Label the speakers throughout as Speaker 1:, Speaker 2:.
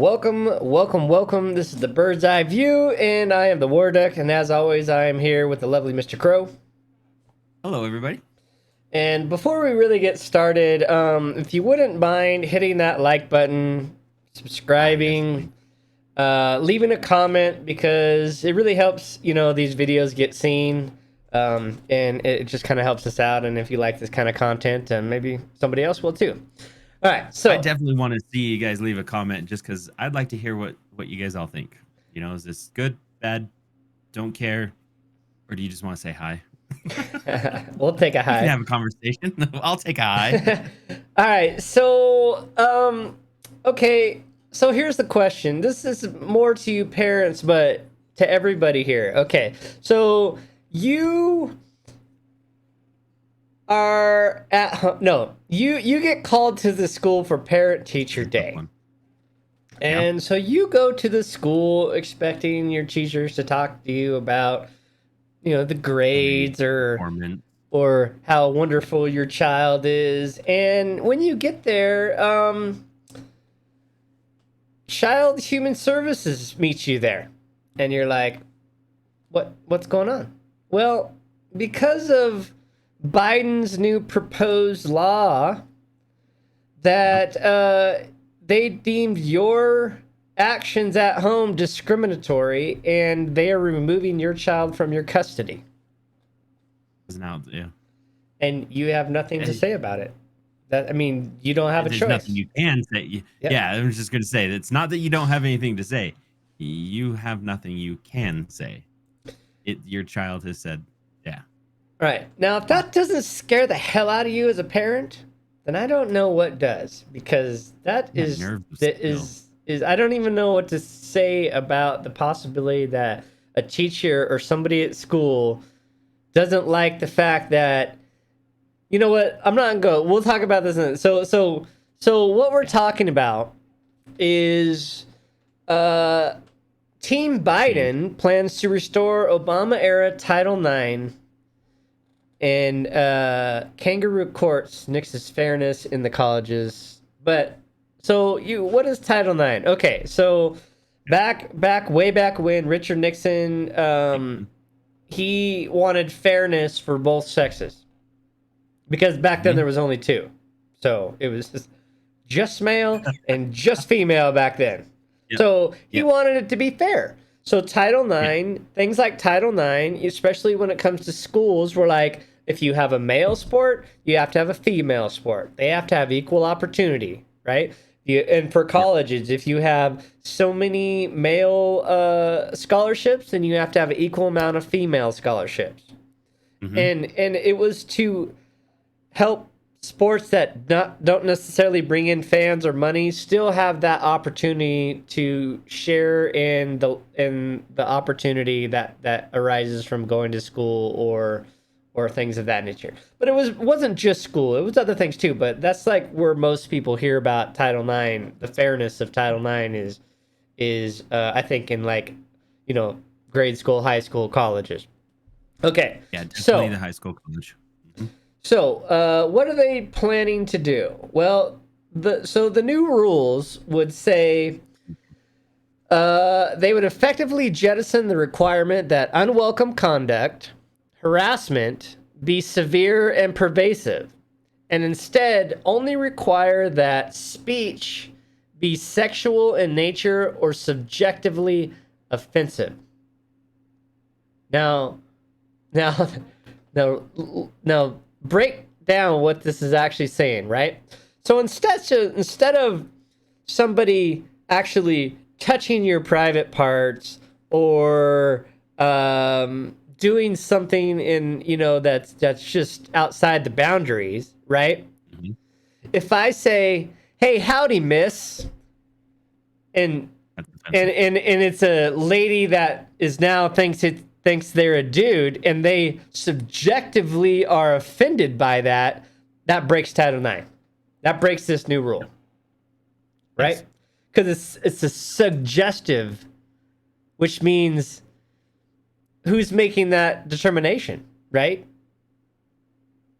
Speaker 1: Welcome. This is the Bird's Eye View, and I am the War Duck. And as always, I am here with the lovely Mr. Krow.
Speaker 2: Hello, everybody.
Speaker 1: And before we really get started, if you wouldn't mind hitting that like button, subscribing, leaving a comment, because it really helps, these videos get seen. And it just kind of helps us out. And if you like this kind of content, and maybe somebody else will too. All right, so
Speaker 2: I definitely want to see you guys leave a comment just because I'd like to hear what you guys all think. Is this good, bad, don't care, or do you just want to say hi?
Speaker 1: We'll take a hi.
Speaker 2: We can have a conversation. I'll take a hi.
Speaker 1: All right, so okay, so here's the question. This is more to you parents, but to everybody here. Okay, so you are at home. No, you get called to the school for parent teacher day. And so you go to the school expecting your teachers to talk to you about the grades or how wonderful your child is. And when you get there, Child Human Services meets you there. And you're like, what's going on? Well, because of Biden's new proposed law that they deemed your actions at home discriminatory, and they are removing your child from your custody.
Speaker 2: Now, yeah.
Speaker 1: And you have nothing to say about it. You don't have a choice.
Speaker 2: Nothing you can say. Yeah, I was just going to say, it's not that you don't have anything to say. You have nothing you can say. Your child has said, yeah.
Speaker 1: Right. Now, if that doesn't scare the hell out of you as a parent, then I don't know what does, because I don't even know what to say about the possibility that a teacher or somebody at school doesn't like the fact that, you know what, I'm not gonna go. We'll talk about this. So what we're talking about is Team Biden plans to restore Obama-era Title IX and kangaroo courts nixes fairness in the colleges. But what is Title IX? Okay, so way back when Richard Nixon, he wanted fairness for both sexes, because back then there was only two, so it was just male and just female back then. Yep. So he wanted it to be fair. So Title IX, things like Title IX, especially when it comes to schools, were like, if you have a male sport, you have to have a female sport. They have to have equal opportunity, right? And for colleges, if you have so many male scholarships, then you have to have an equal amount of female scholarships. Mm-hmm. And it was to help sports that don't necessarily bring in fans or money still have that opportunity to share in the opportunity that arises from going to school or things of that nature. But it wasn't just school, it was other things too. But that's like where most people hear about Title IX. The fairness of Title IX is I think in grade school, high school, colleges. Okay.
Speaker 2: Yeah, definitely the high school, college.
Speaker 1: So, what are they planning to do? Well, the new rules would say they would effectively jettison the requirement that unwelcome conduct, harassment, be severe and pervasive, and instead only require that speech be sexual in nature or subjectively offensive. Now, break down what this is actually saying, right? So instead of somebody actually touching your private parts or doing something in that's just outside the boundaries, right? Mm-hmm. If I say, "Hey, howdy, miss," and it's a lady that is now thinks they're a dude, and they subjectively are offended by that breaks Title IX. That breaks this new rule, right? Because it's a suggestive, which means who's making that determination, right?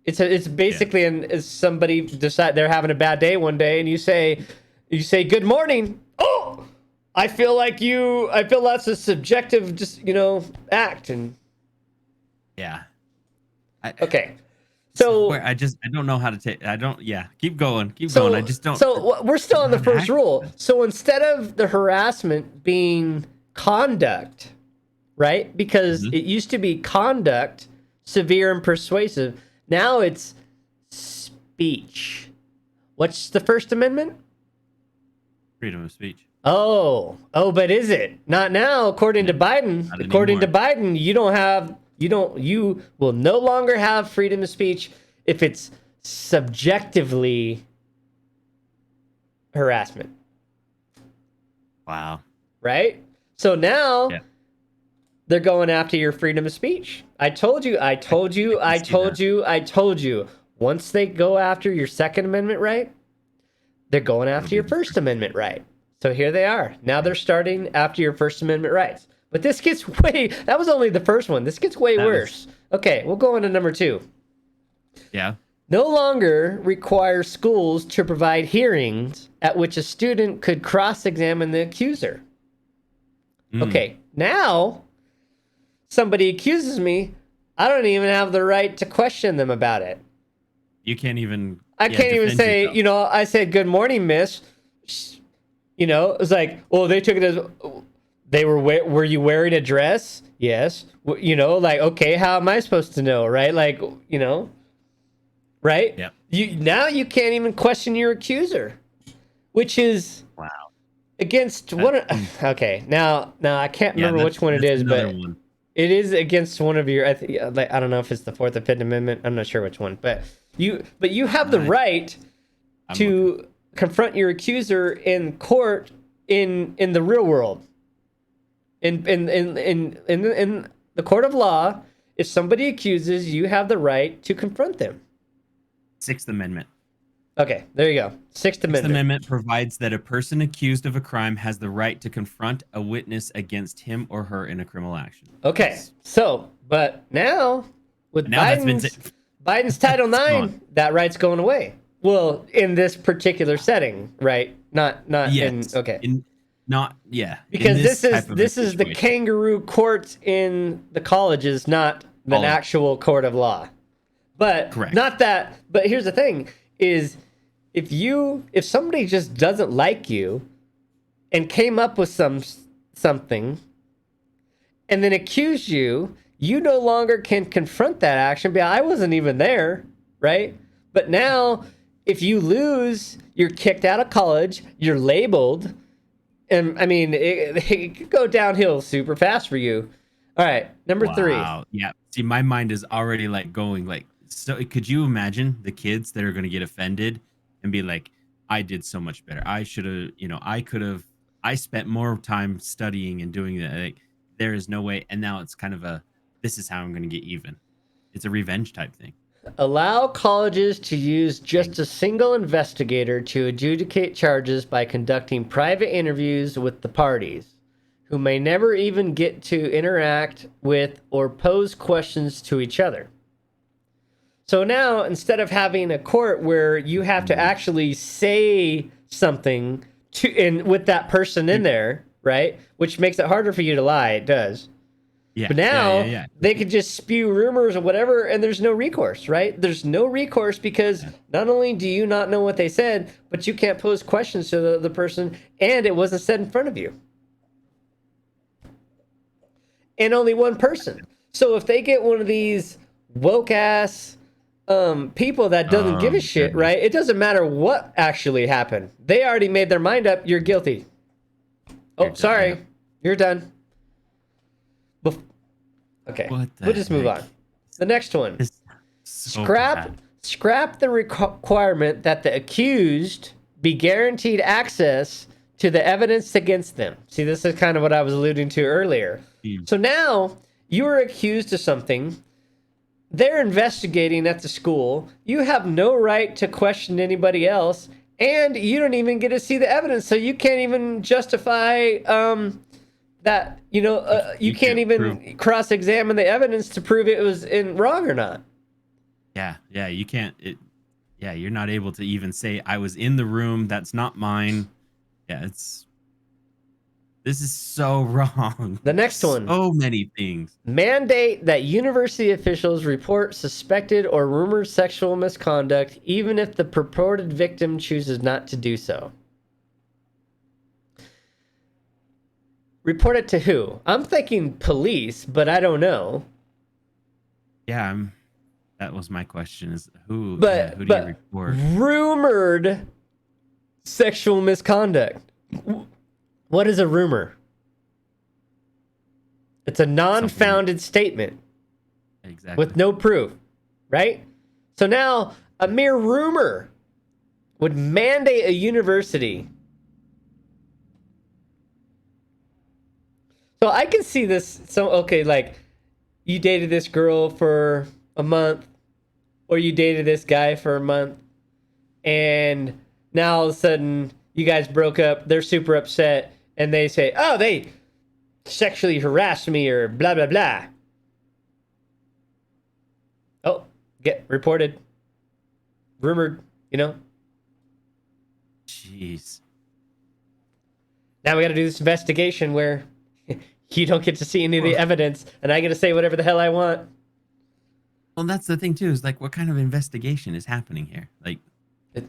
Speaker 1: It's basically as somebody decide they're having a bad day one day, and you say good morning. oh, I feel that's a subjective, just, act. And
Speaker 2: Yeah.
Speaker 1: okay. So
Speaker 2: I don't know how to take. I don't. Yeah. Keep going. Keep going. I just don't.
Speaker 1: So we're still on the first
Speaker 2: act.
Speaker 1: rule. So instead of the harassment being conduct, right? Because it used to be conduct, severe and persuasive. Now it's speech. What's the First Amendment?
Speaker 2: Freedom of speech.
Speaker 1: Oh, but is it? Not now, according to Biden.
Speaker 2: Not
Speaker 1: According to
Speaker 2: anymore.
Speaker 1: Biden, you will no longer have freedom of speech if it's subjectively harassment.
Speaker 2: Wow.
Speaker 1: Right? So now they're going after your freedom of speech. I told you. Once they go after your Second Amendment right, they're going after your First Amendment right. So here they are. Now they're starting after your First Amendment rights. But this gets that was only the first one. This gets way worse. Okay, we'll go on to number 2.
Speaker 2: Yeah.
Speaker 1: No longer require schools to provide hearings at which a student could cross-examine the accuser. Okay, now somebody accuses me, I don't even have the right to question them about it.
Speaker 2: You can't even.
Speaker 1: I can't even say, I said, good morning, miss. It was like, well, they took it as, were you wearing a dress? Yes. Okay, how am I supposed to know, right? Right?
Speaker 2: Yeah.
Speaker 1: Now you can't even question your accuser, which is against one. Okay, now I can't remember which one it is, but it is against one of your. I don't know if it's the Fourth or Fifth Amendment. I'm not sure which one, but you have the right to confront your accuser in court in the real world. In the court of law, if somebody accuses, you have the right to confront them.
Speaker 2: Sixth Amendment.
Speaker 1: Okay, there you go. Sixth Amendment.
Speaker 2: Sixth Amendment provides that a person accused of a crime has the right to confront a witness against him or her in a criminal action.
Speaker 1: Okay, so, but now, with Biden's Title IX, that right's going away. Well, in this particular setting, right? Not
Speaker 2: yes.
Speaker 1: Okay.
Speaker 2: Because
Speaker 1: this is the kangaroo courts in the colleges, not an actual court of law. But
Speaker 2: correct.
Speaker 1: Not that. But here's the thing: is if somebody just doesn't like you and came up with something and then accuse you, you no longer can confront that action. But I wasn't even there, right? But now, if you lose, you're kicked out of college. You're labeled, and I mean, it could go downhill super fast for you. All right, number 3.
Speaker 2: Yeah. See, my mind is already going. So could you imagine the kids that are going to get offended and be like, I did so much better. I should have, I spent more time studying and doing that. There is no way. And now it's kind of this is how I'm going to get even. It's a revenge type thing.
Speaker 1: Allow colleges to use just a single investigator to adjudicate charges by conducting private interviews with the parties, who may never even get to interact with or pose questions to each other. So now, instead of having a court where you have to actually say something with that person in there, right? Which makes it harder for you to lie. It does.
Speaker 2: Yeah.
Speaker 1: But now they could just spew rumors or whatever, and there's no recourse, right? There's no recourse because not only do you not know what they said, but you can't pose questions to the person, and it wasn't said in front of you. And only one person. So if they get one of these woke ass people that doesn't give a shit, right? It doesn't matter what actually happened. They already made their mind up. You're guilty. Sorry. You're done. Okay. We'll just move on. The next one. Scrap the requirement that the accused be guaranteed access to the evidence against them. See, this is kind of what I was alluding to earlier. So now you are accused of something. They're investigating at the school. You have no right to question anybody else, and you don't even get to see the evidence, so you can't even justify that. You can't even cross-examine the evidence to prove it was wrong or not.
Speaker 2: Yeah, you can't. You're not able to even say I was in the room. That's not mine. Yeah, it's This is so wrong.
Speaker 1: The next one.
Speaker 2: So many things.
Speaker 1: Mandate that university officials report suspected or rumored sexual misconduct, even if the purported victim chooses not to do so. Report it to who? I'm thinking police, but I don't know.
Speaker 2: Yeah, that was my question. Is who?
Speaker 1: But
Speaker 2: who do you report?
Speaker 1: rumored sexual misconduct. What is a rumor? It's a non-founded statement.
Speaker 2: Exactly.
Speaker 1: With no proof, right? So now a mere rumor would mandate a university. So I can see this. So, okay, like you dated this girl for a month, or you dated this guy for a month, and now all of a sudden you guys broke up. They're super upset, and they say, oh, they sexually harassed me or blah, blah, blah. Oh, get reported. Rumored, you know?
Speaker 2: Jeez.
Speaker 1: Now we got to do this investigation where you don't get to see any of the evidence, and I get to say whatever the hell I want.
Speaker 2: Well, that's the thing too. Is like, what kind of investigation is happening here? Like, it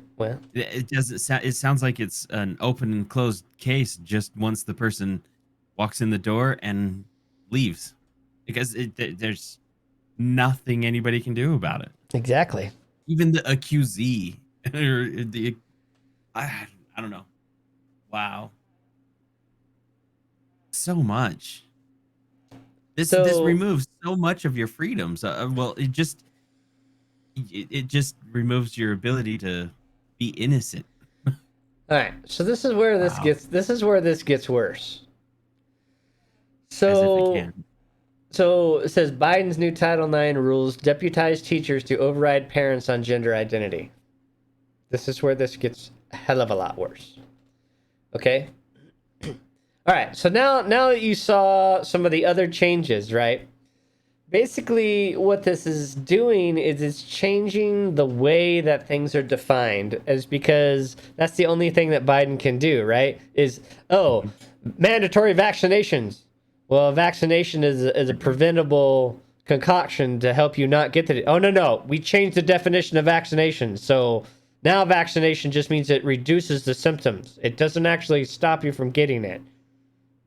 Speaker 2: doesn't. It sounds like it's an open and closed case. Just once the person walks in the door and leaves, because there's nothing anybody can do about it.
Speaker 1: Exactly.
Speaker 2: Even the accusee or the, I don't know. Wow. So much. This removes so much of your freedoms. Well, it just removes your ability to be innocent.
Speaker 1: All right. So this is where this gets worse. So it says Biden's new Title IX rules deputize teachers to override parents on gender identity. This is where this gets a hell of a lot worse. Okay? All right. So now that you saw some of the other changes, right? Basically, what this is doing is it's changing the way that things are defined, as because that's the only thing that Biden can do, right? Is, mandatory vaccinations. Well, a vaccination is a preventable concoction to help you not get the... Oh, no. We changed the definition of vaccination. So now vaccination just means it reduces the symptoms. It doesn't actually stop you from getting it.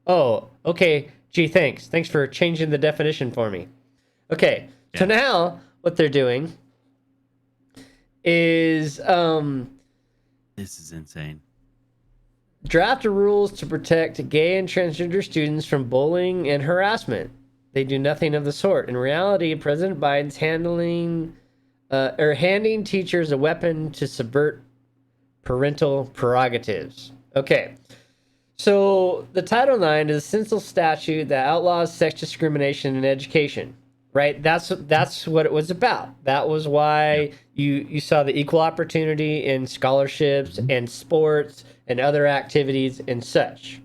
Speaker 1: Oh, okay. Gee, thanks. Thanks for changing the definition for me. Okay, so now what they're doing is...
Speaker 2: this is insane.
Speaker 1: Draft rules to protect gay and transgender students from bullying and harassment. They do nothing of the sort. In reality, President Biden's handing teachers a weapon to subvert parental prerogatives. Okay. So the Title IX is a censal statute that outlaws sex discrimination in education, right? That's what it was about. That was why you saw the equal opportunity in scholarships and sports and other activities and such.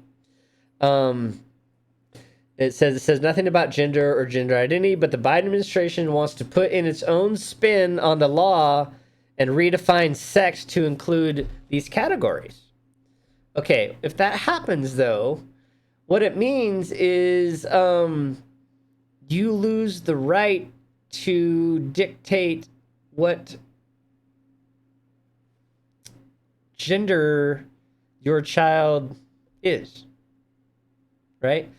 Speaker 1: It says nothing about gender or gender identity, but the Biden administration wants to put in its own spin on the law and redefine sex to include these categories. Okay, if that happens, though, what it means is you lose the right to dictate what gender your child is, right?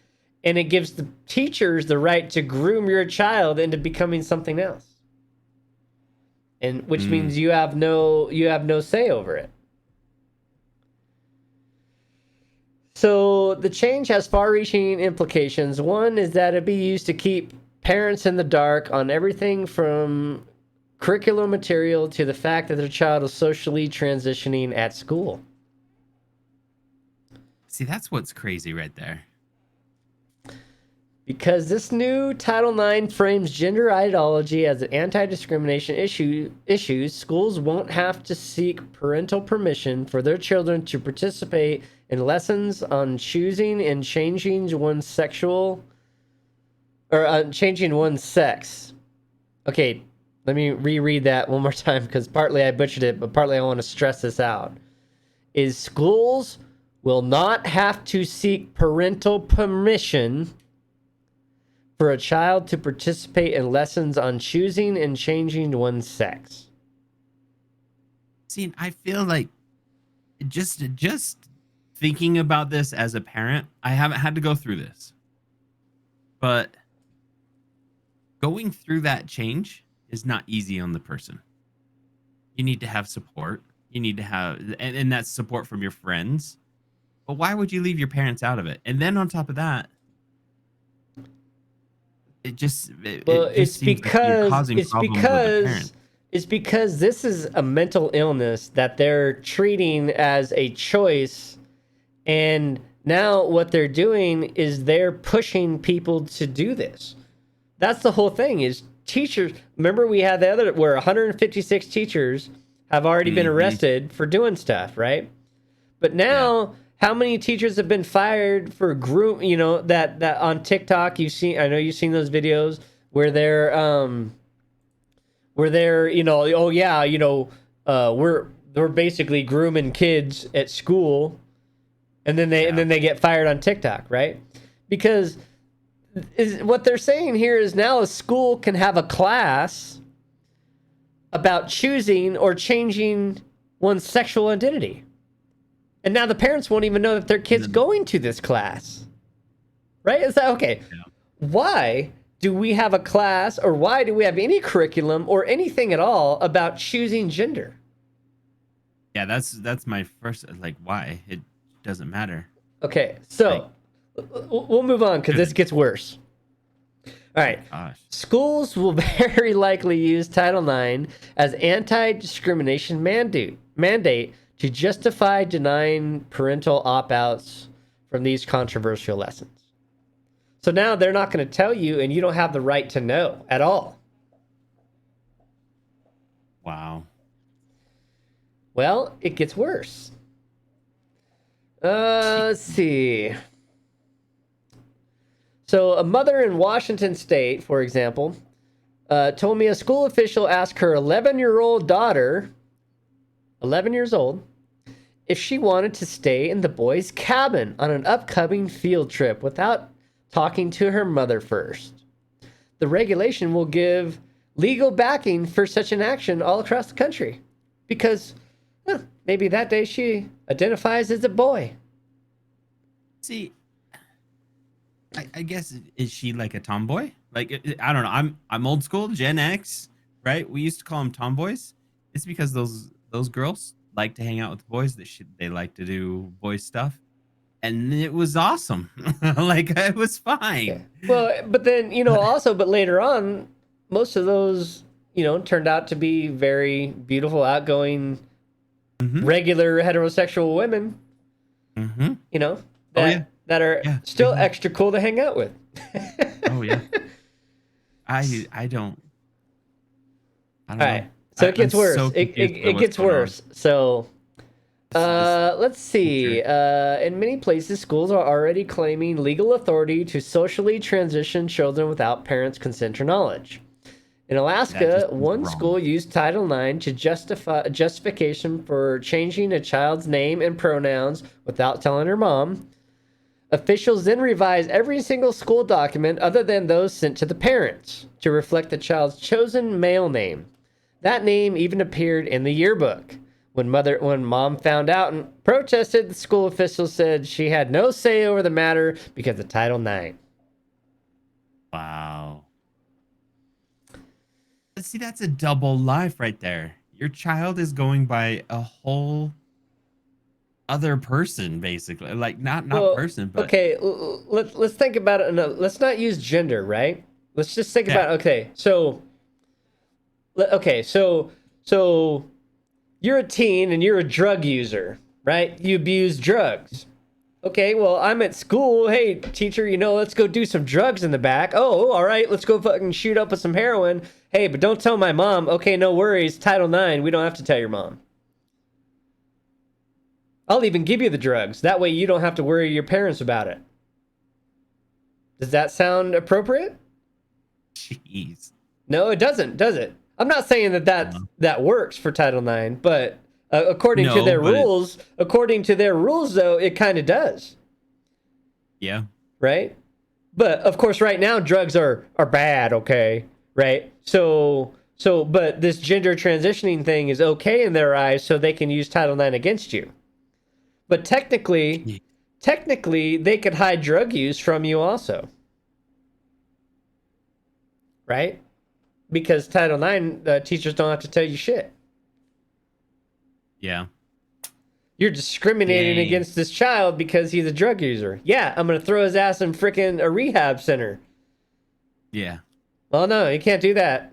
Speaker 1: And it gives the teachers the right to groom your child into becoming something else, and which means you have no say over it. So the change has far-reaching implications. One is that it'd be used to keep parents in the dark on everything from curriculum material to the fact that their child is socially transitioning at school.
Speaker 2: See, that's what's crazy right there.
Speaker 1: Because this new Title IX frames gender ideology as an anti-discrimination issues, schools won't have to seek parental permission for their children to participate in lessons on choosing and changing one's changing one's sex. Okay, let me reread that one more time because partly I butchered it, but partly I want to stress this out. Schools will not have to seek parental permission for a child to participate in lessons on choosing and changing one's sex.
Speaker 2: See, I feel like just thinking about this as a parent, I haven't had to go through this, but going through that change is not easy on the person. You need to have support. You need to have, and that's support from your friends. But why would you leave your parents out of it? And then on top of that,
Speaker 1: Well,
Speaker 2: it just seems like you're causing problems with the parents.
Speaker 1: it's because this is a mental illness that they're treating as a choice, and now what they're doing is they're pushing people to do this. That's the whole thing. Is teachers? Remember, we had the other where 156 teachers have already been arrested for doing stuff, right? But now, how many teachers have been fired for group? You know that on TikTok you've seen. I know you've seen those videos where they're you know, oh yeah, you know, we're basically grooming kids at school, and then they get fired on TikTok, right? Because what they're saying here is now a school can have a class about choosing or changing one's sexual identity. And now the parents won't even know that their kid's going to this class. Right? Is that okay? Yeah. Why do we have a class, or why do we have any curriculum or anything at all about choosing gender?
Speaker 2: Yeah, that's my first, like, why? It doesn't matter.
Speaker 1: Okay, so we'll move on because this gets worse. All right.
Speaker 2: Gosh.
Speaker 1: Schools will very likely use Title IX as anti-discrimination mandate to justify denying parental opt-outs from these controversial lessons. So now they're not going to tell you, and you don't have the right to know at all.
Speaker 2: Wow.
Speaker 1: Well, it gets worse. Let's see. So a mother in Washington State, for example, told me a school official asked her 11-year-old daughter, 11 years old, if she wanted to stay in the boys' cabin on an upcoming field trip without talking to her mother first. The regulation will give legal backing for such an action all across the country because maybe that day she identifies as a boy.
Speaker 2: See, I guess, is she like a tomboy? Like, I don't know. I'm old school, Gen X, right? We used to call them tomboys. It's because those girls like to hang out with boys. They like to do boy stuff, and it was awesome. Like, it was fine.
Speaker 1: Yeah. Well, but then but later on, most of those turned out to be very beautiful, outgoing, regular heterosexual women. That are still extra cool to hang out with.
Speaker 2: Oh yeah. I don't
Speaker 1: All right.
Speaker 2: know.
Speaker 1: So it gets worse.
Speaker 2: So
Speaker 1: it gets worse. So let's see. In many places, schools are already claiming legal authority to socially transition children without parents' consent or knowledge. In Alaska, one school used Title IX to justify justification for changing a child's name and pronouns without telling her mom. Officials then revise every single school document other than those sent to the parents to reflect the child's chosen male name. That name even appeared in the yearbook. When mom found out and protested, the school officials said she had no say over the matter because of Title IX.
Speaker 2: Wow. See, that's a double life right there. Your child is going by a whole other person, basically. Like, not person, but
Speaker 1: okay. Let's think about it. No, let's not use gender, right? Let's just think about so you're a teen and you're a drug user, right? You abuse drugs. Okay, well, I'm at school. Hey, teacher, let's go do some drugs in the back. Oh, all right, let's go fucking shoot up with some heroin. Hey, but don't tell my mom. Okay, no worries. Title IX, we don't have to tell your mom. I'll even give you the drugs. That way you don't have to worry your parents about it. Does that sound appropriate?
Speaker 2: Jeez.
Speaker 1: No, it doesn't, does it? I'm not saying that works for Title IX, but According to
Speaker 2: No,
Speaker 1: their
Speaker 2: but
Speaker 1: rules, though, it kind of does,
Speaker 2: yeah,
Speaker 1: right? But of course, right now, drugs are bad. Okay, right? But this gender transitioning thing is okay in their eyes, so they can use Title IX against you. But technically, they could hide drug use from you also, right? Because Title IX teachers don't have to tell you shit.
Speaker 2: yeah.
Speaker 1: You're discriminating
Speaker 2: Dang.
Speaker 1: against this child because he's a drug user. Yeah, I'm gonna throw his ass in frickin' a rehab center.
Speaker 2: Yeah.
Speaker 1: Well, no, you can't do that.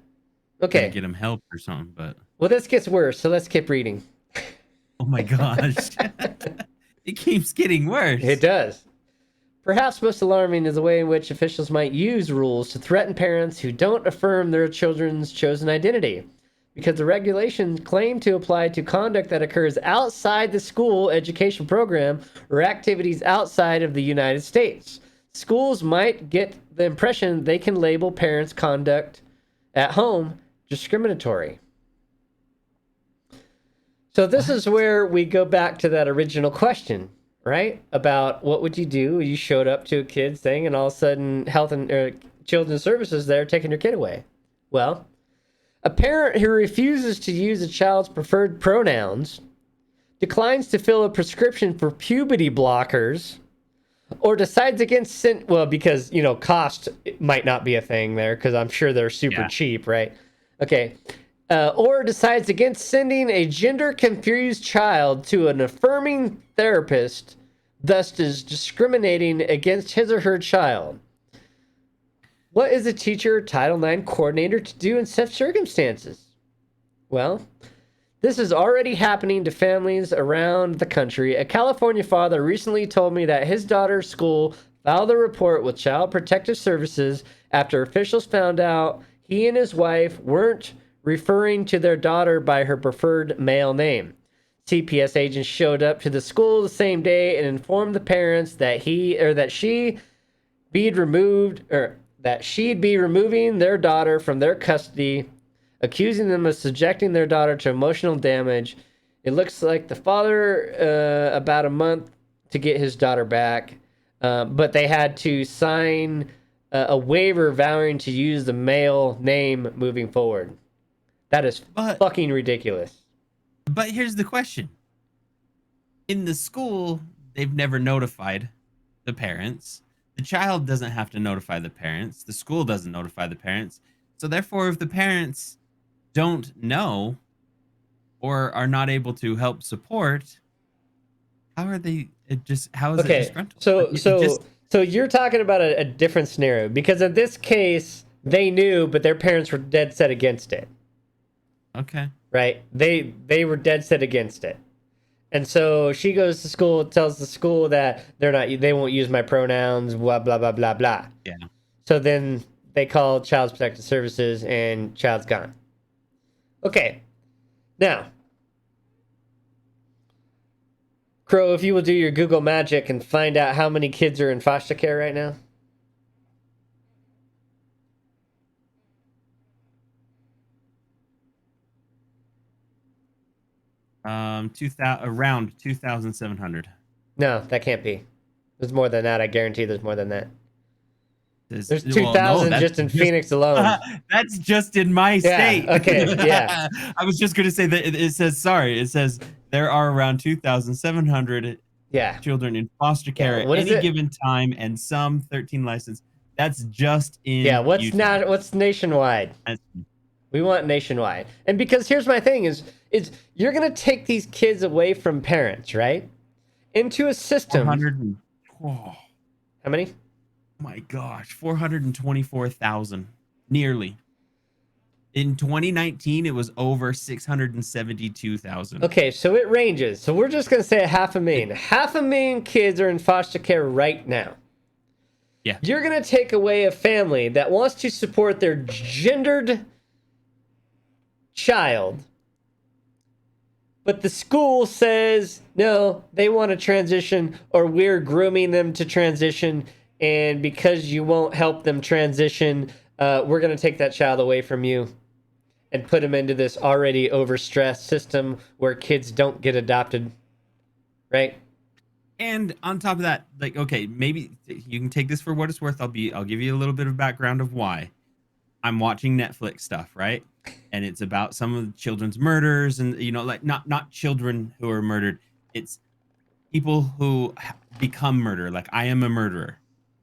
Speaker 2: Gonna
Speaker 1: Okay.
Speaker 2: get him help or something, but
Speaker 1: Well, this gets worse, so let's keep reading.
Speaker 2: oh my gosh. It keeps getting
Speaker 1: It
Speaker 2: worse.
Speaker 1: does. Perhaps most alarming is the way in which officials might use rules to threaten parents who don't affirm their children's chosen identity, because the regulations claim to apply to conduct that occurs outside the school education program or activities outside of the United States. Schools might get the impression they can label parents' conduct at home discriminatory. So this is
Speaker 2: What?
Speaker 1: where we go back to that original question, right? About what would you do? You showed up to a kid's thing, and all of a sudden, Health and Children's Services there taking your kid away. Well, a parent who refuses to use a child's preferred pronouns, declines to fill a prescription for puberty blockers, or decides against because cost might not be a thing there because I'm sure they're super
Speaker 2: Yeah.
Speaker 1: cheap, right? Okay, or decides against sending a gender confused child to an affirming therapist, thus is discriminating against his or her child. What is a teacher or Title IX coordinator to do in such circumstances? Well, this is already happening to families around the country. A California father recently told me that his daughter's school filed a report with Child Protective Services after officials found out he and his wife weren't referring to their daughter by her preferred male name. CPS agents showed up to the school the same day and informed the parents that she'd be removing their daughter from their custody, accusing them of subjecting their daughter to emotional damage. It looks like the father about a month to get his daughter back, but they had to sign a waiver vowing to use the male name moving forward. That is
Speaker 2: But
Speaker 1: fucking ridiculous.
Speaker 2: but here's the question. In the school, they've never notified the parents. The child doesn't have to notify the parents. The school doesn't notify the parents. So therefore, if the parents don't know or are not able to help support, how is it
Speaker 1: Okay,
Speaker 2: disgruntled? Like,
Speaker 1: so
Speaker 2: it
Speaker 1: so
Speaker 2: just
Speaker 1: so you're talking about a different scenario because in this case they knew, but their parents were dead set against it.
Speaker 2: okay.
Speaker 1: Right? They were dead set against it. And so she goes to school, tells the school that they won't use my pronouns, blah blah blah blah blah.
Speaker 2: Yeah.
Speaker 1: So then they call Child Protective Services and child's gone. Okay. Now, Crow, if you will do your Google magic and find out how many kids are in foster care right now.
Speaker 2: Around 2,700.
Speaker 1: No, that can't be. There's more than that. I guarantee there's more than that. There's
Speaker 2: Well, no,
Speaker 1: 2,000 just in Phoenix alone.
Speaker 2: that's just in my
Speaker 1: Yeah,
Speaker 2: state.
Speaker 1: okay, yeah.
Speaker 2: I was just gonna say that it says there are around 2,700
Speaker 1: Yeah.
Speaker 2: children in foster care
Speaker 1: Yeah,
Speaker 2: at
Speaker 1: what is
Speaker 2: any
Speaker 1: it?
Speaker 2: given time, and some 13 licensed. That's just
Speaker 1: Yeah,
Speaker 2: in Utah.
Speaker 1: what's nationwide?
Speaker 2: That's
Speaker 1: We want nationwide. And because here's my thing is you're going to take these kids away from parents, right? Into a system.
Speaker 2: 400. Oh
Speaker 1: How many?
Speaker 2: my gosh, 424,000, nearly. In 2019, it was over 672,000.
Speaker 1: Okay, so it ranges. So we're just going to say 500,000. 500,000 kids are in foster care right now.
Speaker 2: Yeah.
Speaker 1: You're going to take away a family that wants to support their gendered child, but the school says no, they want to transition, or we're grooming them to transition, and because you won't help them transition, we're going to take that child away from you. and put them into this already overstressed system where kids don't get adopted, right?
Speaker 2: And on top of that, like, okay, maybe you can take this for what it's worth. I'll give you a little bit of background of why. I'm watching Netflix stuff, right? And it's about some of the children's murders, and like not children who are murdered. It's people who become murder. Like, I am a murderer,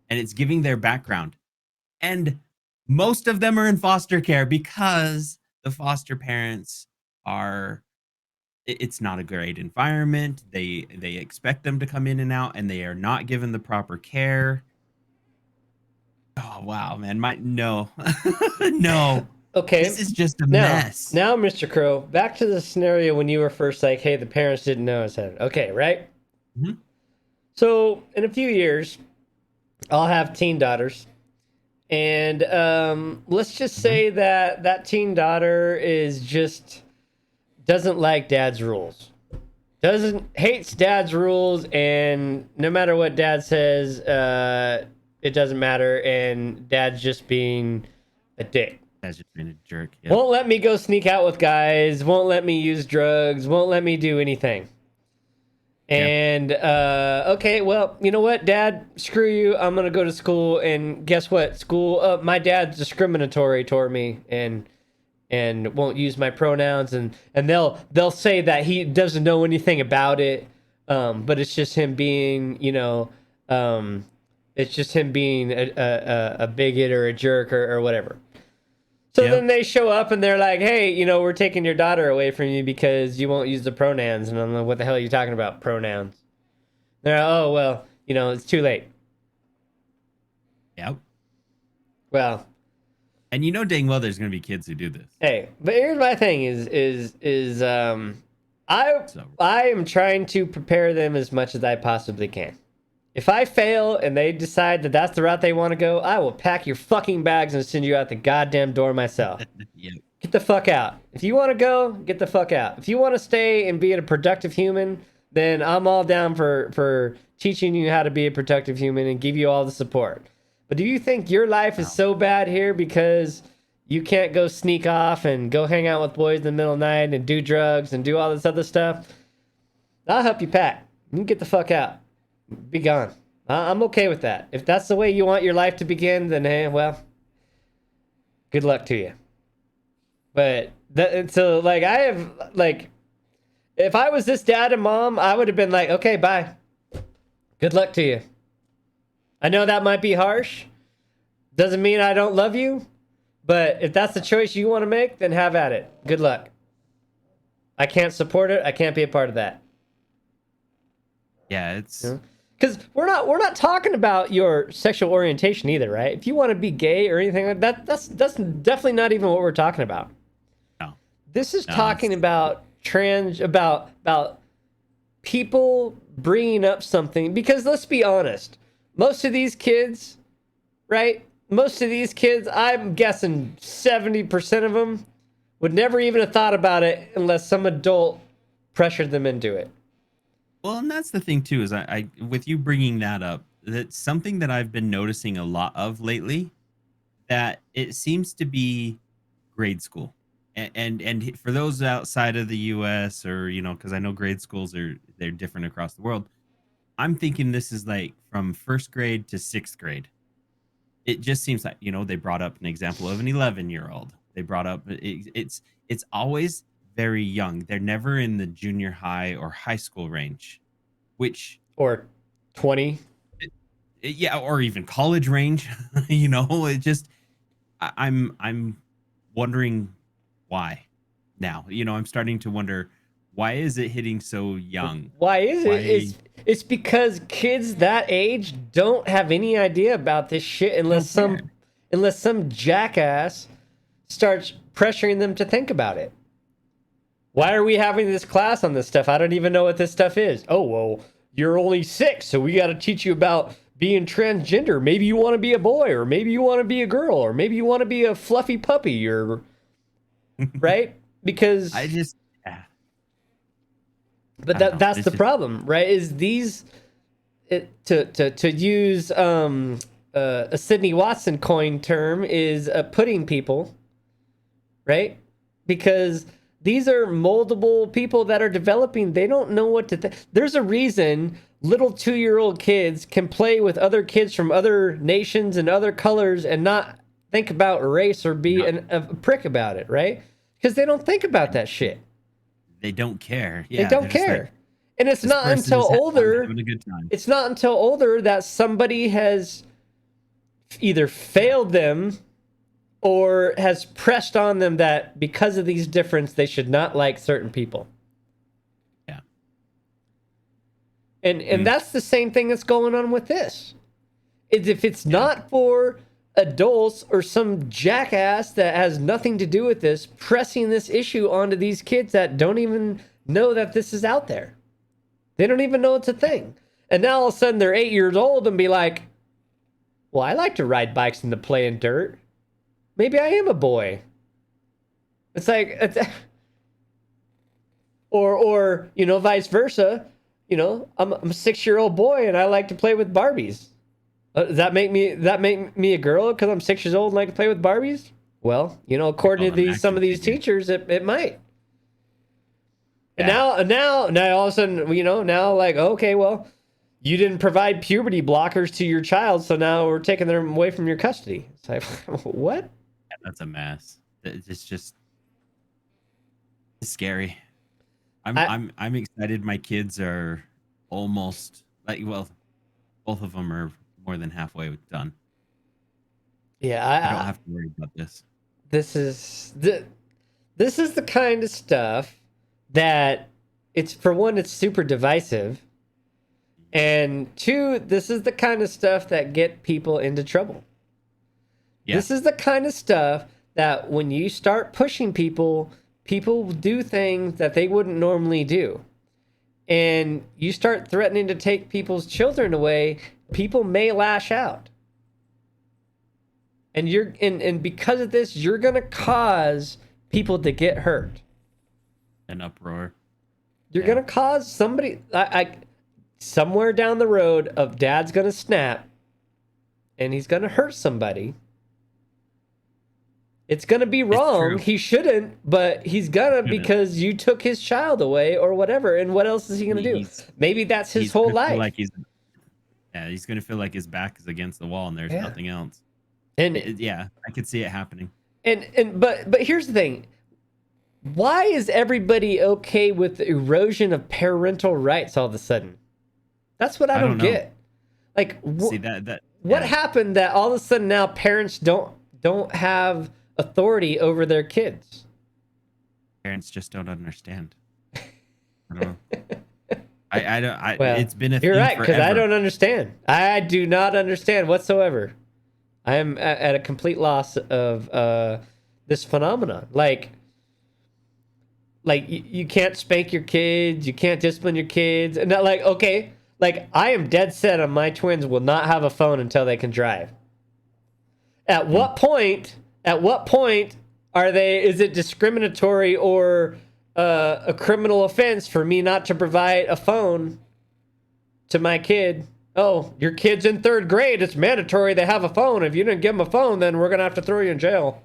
Speaker 2: and it's giving their background. And most of them are in foster care because the foster parents are it's not a great environment. They expect them to come in and out, and they are not given the proper care. Oh wow, man. My no. No.
Speaker 1: Okay.
Speaker 2: This is just a
Speaker 1: Now,
Speaker 2: mess.
Speaker 1: now, Mr. Crow, back to the scenario when you were first like, hey, the parents didn't know us. Okay, right?
Speaker 2: Mhm.
Speaker 1: So, in a few years, I'll have teen daughters. And let's just
Speaker 2: Mhm.
Speaker 1: say that that teen daughter is just doesn't like dad's rules. Doesn't hates dad's rules, and no matter what dad says, it doesn't matter, and dad's just being a dick.
Speaker 2: That's just being a jerk. Yep.
Speaker 1: Won't let me go sneak out with guys, won't let me use drugs, won't let me do anything.
Speaker 2: Yeah.
Speaker 1: And okay, well, you know what, Dad? Screw you. I'm gonna go to school, and guess what? School. My dad's discriminatory toward me, and won't use my pronouns, and they'll say that he doesn't know anything about it, but it's just him being, it's just him being a bigot or a jerk or whatever. So
Speaker 2: Yep.
Speaker 1: then they show up and they're like, hey, we're taking your daughter away from you because you won't use the pronouns. And I'm like, what the hell are you talking about, pronouns? They're like, oh, well, it's too late.
Speaker 2: Yep.
Speaker 1: Well,
Speaker 2: And you know dang well there's gonna be kids who do this.
Speaker 1: hey, but here's my thing is I
Speaker 2: So
Speaker 1: I am trying to prepare them as much as I possibly can. If I fail and they decide that that's the route they want to go, I will pack your fucking bags and send you out the goddamn door myself.
Speaker 2: yep.
Speaker 1: Get the fuck out. If you want to go, get the fuck out. If you want to stay and be a productive human, then I'm all down for teaching you how to be a productive human and give you all the support. But do you think your life is
Speaker 2: Wow.
Speaker 1: so bad here because you can't go sneak off and go hang out with boys in the middle of the night and do drugs and do all this other stuff? I'll help you pack. You can get the fuck out. Be gone. I'm okay with that. If that's the way you want your life to begin, then hey, well, good luck to you. But so like I have like, if I was this dad and mom, I would have been like, okay, bye. Good luck to you. I know that might be harsh. Doesn't mean I don't love you. But if that's the choice you want to make, then have at it. Good luck. I can't support it. I can't be a part of that.
Speaker 2: Yeah, it's
Speaker 1: Because we're not talking about your sexual orientation either, right? If you want to be gay or anything like that, that's definitely not even what we're talking about.
Speaker 2: no.
Speaker 1: This is
Speaker 2: No,
Speaker 1: talking
Speaker 2: it's
Speaker 1: about about people bringing up something, because let's be honest, most of these kids, right? Most of these kids, I'm guessing 70% of them would never even have thought about it unless some adult pressured them into it.
Speaker 2: well, and that's the thing too, is I with you bringing that up, that's something that I've been noticing a lot of lately, that it seems to be grade school. And for those outside of the US, or because I know grade schools they're different across the world. I'm thinking this is like from first grade to sixth grade. It just seems like, they brought up an example of an 11-year-old. They brought up it's always very young. They're never in the junior high or high school range, which
Speaker 1: Or 20.
Speaker 2: yeah, or even college range. It just I'm wondering why now. I'm starting to wonder, why is it hitting so young?
Speaker 1: Why is it?
Speaker 2: Why
Speaker 1: It's because kids that age don't have any idea about this shit unless
Speaker 2: don't care?
Speaker 1: some jackass starts pressuring them to think about it. Why are we having this class on this stuff? I don't even know what this stuff is. Oh, well, you're only 6, so we got to teach you about being transgender. Maybe you want to be a boy, or maybe you want to be a girl, or maybe you want to be a fluffy puppy, or right? Because
Speaker 2: I just yeah,
Speaker 1: but
Speaker 2: I don't know.
Speaker 1: that's
Speaker 2: It's
Speaker 1: the
Speaker 2: just
Speaker 1: problem, right? Is to use a Sydney Watson coined term is putting people, right? because these are moldable people that are developing. They don't know what to think. There's a reason little 2-year-old kids can play with other kids from other nations and other colors and not think about race or be a prick about it, right? Because they don't think about that shit.
Speaker 2: They don't care.
Speaker 1: They
Speaker 2: Yeah,
Speaker 1: don't
Speaker 2: they're just
Speaker 1: care.
Speaker 2: like,
Speaker 1: And it's
Speaker 2: this
Speaker 1: not
Speaker 2: person
Speaker 1: until
Speaker 2: is
Speaker 1: older.
Speaker 2: having a good time.
Speaker 1: It's not until older that somebody has either failed them or has pressed on them that because of these differences, they should not like certain people.
Speaker 2: Yeah.
Speaker 1: And that's the same thing that's going on with this. Is if it's not for adults or some jackass that has nothing to do with this pressing this issue onto these kids that don't even know that this is out there. They don't even know it's a thing. And now all of a sudden they're 8 years old and be like, well, I like to ride bikes and to play in dirt. Maybe I am a boy. It's like, or you know, vice versa. You know, I'm a 6-year-old boy and I like to play with Barbies. Does that make me a girl because I'm 6 years old and like to play with Barbies? Well, you know, according to some of these teachers, it might. Yeah. And now all of a sudden, you know, now like, okay, well, you didn't provide puberty blockers to your child, so now we're taking them away from your custody. It's like, what?
Speaker 2: Yeah, that's a mess. It's just scary. I'm excited. My kids are almost like, well, both of them are more than halfway done.
Speaker 1: Yeah,
Speaker 2: I don't have to worry about this.
Speaker 1: This is the kind of stuff that it's, for one, it's super divisive, and two, this is the kind of stuff that get people into trouble. Yeah. This is the kind of stuff that when you start pushing people will do things that they wouldn't normally do. And you start threatening to take people's children away, people may lash out. And and because of this, you're going to cause people to get hurt.
Speaker 2: An uproar.
Speaker 1: You're going to cause somebody, somewhere down the road of dad's going to snap and he's going to hurt somebody. It's going to be wrong. He shouldn't, but he's gonna because you took his child away or whatever. And what else is he going to do? Maybe that's his whole life.
Speaker 2: Like he's going to feel like his back is against the wall and there's nothing else.
Speaker 1: And
Speaker 2: I could see it happening.
Speaker 1: But here's the thing. Why is everybody okay with the erosion of parental rights all of a sudden? That's what I don't get. Like, what happened that all of a sudden now parents don't have authority over their kids?
Speaker 2: Parents just don't understand. I don't know. I don't.
Speaker 1: Well,
Speaker 2: it's been a thing
Speaker 1: you're right, because
Speaker 2: forever.
Speaker 1: I don't understand. I do not understand whatsoever. I am at a complete loss of this phenomenon. Like you can't spank your kids, you can't discipline your kids, and not like, okay, like I am dead set on my twins will not have a phone until they can drive. At what point are they? Is it discriminatory or a criminal offense for me not to provide a phone to my kid? Oh, your kid's in 3rd grade. It's mandatory they have a phone. If you didn't give them a phone, then we're gonna have to throw you in jail.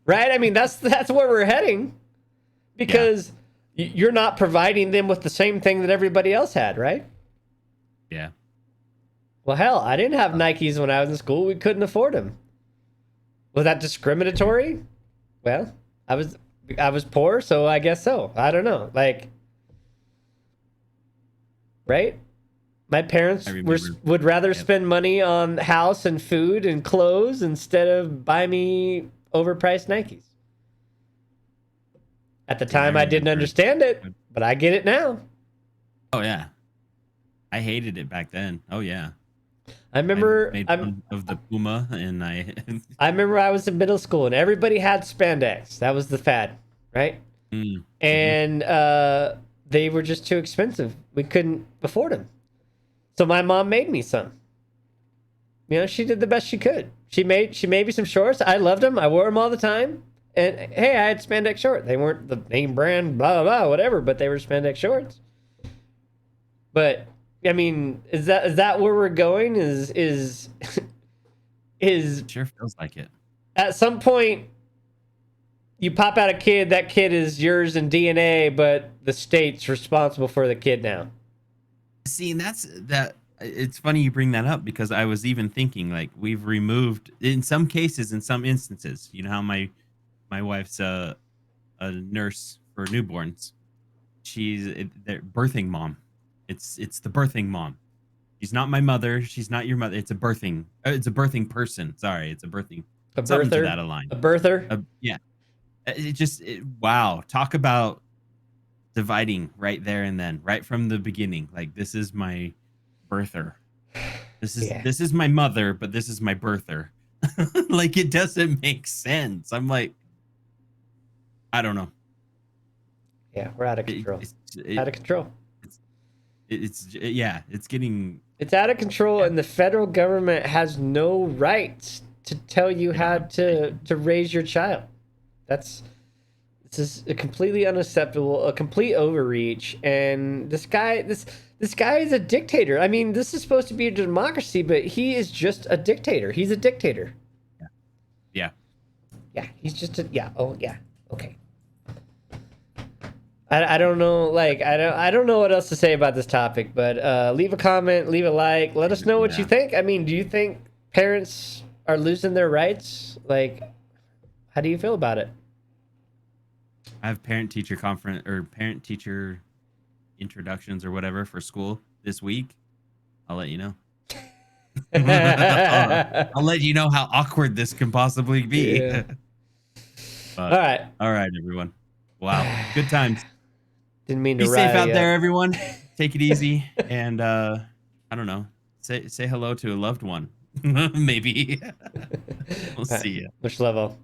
Speaker 1: Right? I mean, that's where we're heading, because you're not providing them with the same thing that everybody else had, right?
Speaker 2: Yeah.
Speaker 1: Well, hell, I didn't have Nikes when I was in school. We couldn't afford them. Was that discriminatory? Well, I was poor, so I guess so. I don't know. Like, right? My parents would rather spend money on house and food and clothes instead of buy me overpriced Nikes. At the time, I didn't understand it, but I get it now.
Speaker 2: Oh, yeah. I hated it back then. Oh, yeah.
Speaker 1: I remember
Speaker 2: made fun of the Puma, and I
Speaker 1: remember I was in middle school and everybody had spandex. That was the fad, right? And they were just too expensive. We couldn't afford them. So my mom made me some. You know, she did the best she could. She made me some shorts. I loved them. I wore them all the time. And hey, I had spandex shorts. They weren't the name brand, blah, blah, blah, whatever, but they were spandex shorts. But I mean, is that where we're going? Is
Speaker 2: it sure feels like it.
Speaker 1: At some point, you pop out a kid, that kid is yours in DNA, but the state's responsible for the kid now.
Speaker 2: See, and that's that. It's funny you bring that up because I was even thinking like we've removed in some cases, in some instances. You know how my wife's a nurse for newborns. She's their birthing mom. It's the birthing mom. She's not my mother. She's not your mother. It's a birthing. It's a birthing person. Sorry, it's a birthing.
Speaker 1: A
Speaker 2: Something to
Speaker 1: birther?
Speaker 2: that align.
Speaker 1: A birther?
Speaker 2: Yeah. Wow. Talk about dividing right there and then, right from the beginning. Like this is my birther.
Speaker 1: Yeah.
Speaker 2: This is my mother, but this is my birther. Like it doesn't make sense. I'm like, I don't know.
Speaker 1: Yeah, we're out of control. Out of control.
Speaker 2: Yeah, it's getting.
Speaker 1: It's out of control, and the federal government has no rights to tell you how to raise your child. This is a completely unacceptable, a complete overreach, and this guy is a dictator. I mean, this is supposed to be a democracy, but he is just a dictator. He's a dictator.
Speaker 2: Yeah.
Speaker 1: Yeah, he's just a yeah. Oh yeah. Okay. I don't know, like I don't know what else to say about this topic, but leave a comment, leave a like, let us know what you think. I mean, do you think parents are losing their rights? Like, how do you feel about it?
Speaker 2: I have parent teacher conference or parent teacher introductions or whatever for school this week. I'll let you know. I'll let you know how awkward this can possibly be.
Speaker 1: Yeah.
Speaker 2: But, all right, everyone. Wow, good times.
Speaker 1: Didn't mean to
Speaker 2: be safe out there, everyone. Take it easy, and I don't know. Say hello to a loved one. Maybe. We'll see you.
Speaker 1: Much love all.